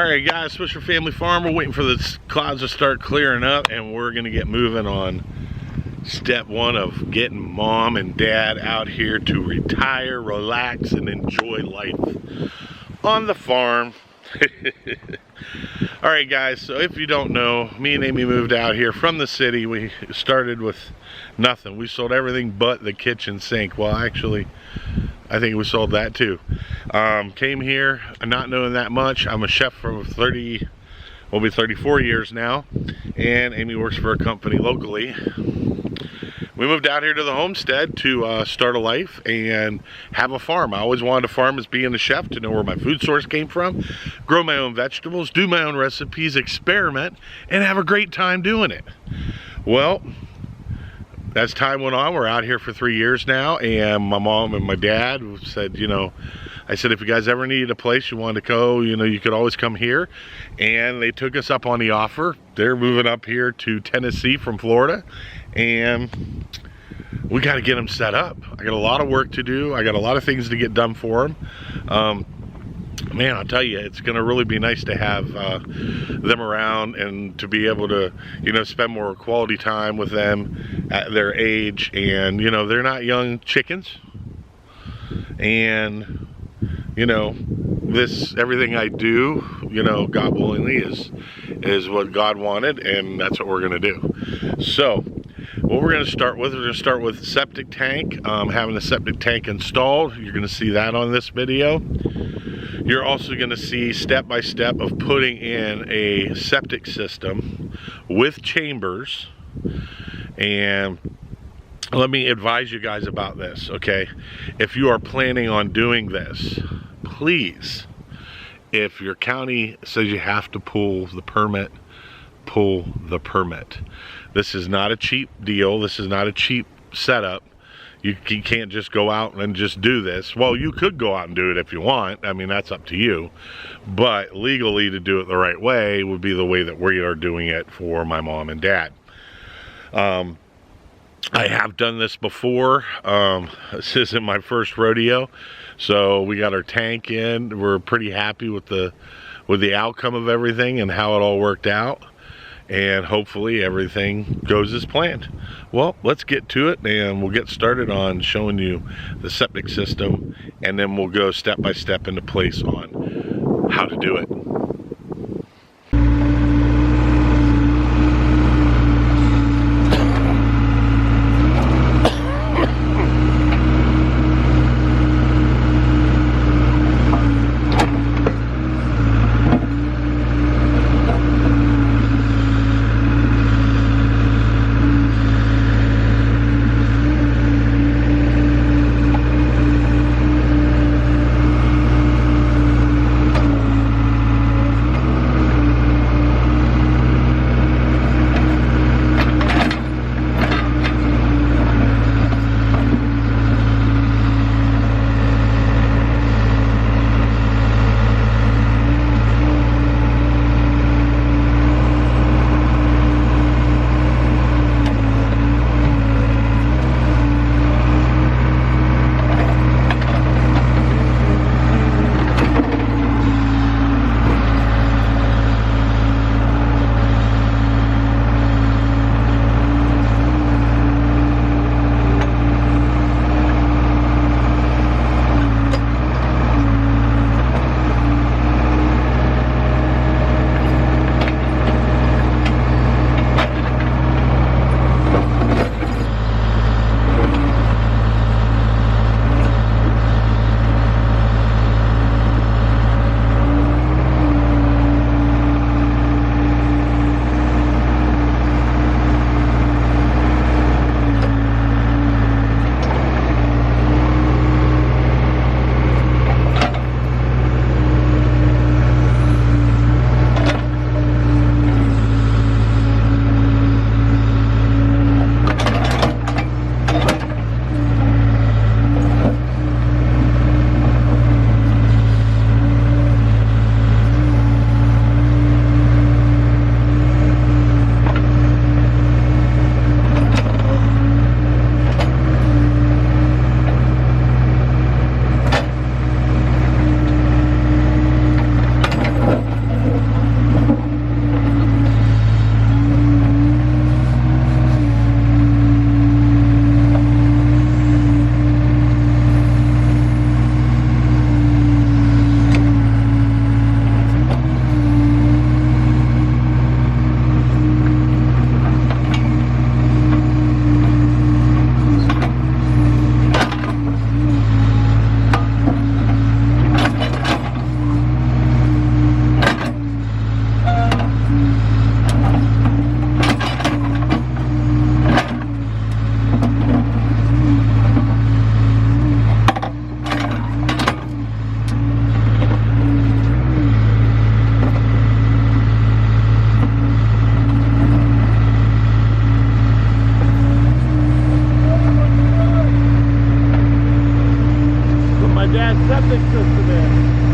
Alright guys, Swisher Family Farm, we're waiting for the clouds to start clearing up and we're going to get moving on step one of getting mom and dad out here to retire, relax, and enjoy life on the farm. Alright guys, so if you don't know, me and Amy moved out here from the city. We started with nothing. We sold everything but the kitchen sink. Well, actually, I think we sold that too. Came here not knowing that much. I'm a chef for 34 years now, and Amy works for a company locally. We moved out here to the homestead to start a life and have a farm. I always wanted to farm as being a chef, to know where my food source came from, grow my own vegetables, do my own recipes, experiment, and have a great time doing it. Well, as time went on, we're out here for 3 years now, and my mom and my dad said, I said, if you guys ever needed a place you wanted to go, you could always come here. And they took us up on the offer. They're moving up here to Tennessee from Florida, and we got to get them set up. I got a lot of work to do. I got a lot of things to get done for them. Man, I'll tell you, it's going to really be nice to have them around and to be able to, spend more quality time with them at their age. And, they're not young chickens. And, everything I do, God willingly, is what God wanted, and that's what we're going to do. So, what we're going to start with, septic tank, having a septic tank installed. You're going to see that on this video. You're also going to see step by step of putting in a septic system with chambers. And let me advise you guys about this, okay? If you are planning on doing this, please, if your county says you have to pull the permit, pull the permit. This is not a cheap deal. This is not a cheap setup. You can't just go out and just do this. Well, you could go out and do it if you want. I mean, that's up to you. But legally, to do it the right way would be the way that we are doing it for my mom and dad. I have done this before. This isn't my first rodeo. So we got our tank in. We're pretty happy with the outcome of everything and how it all worked out. And hopefully everything goes as planned. Well, let's get to it, and we'll get started on showing you the septic system, and then we'll go step by step into place on how to do it. Dad's septic system in.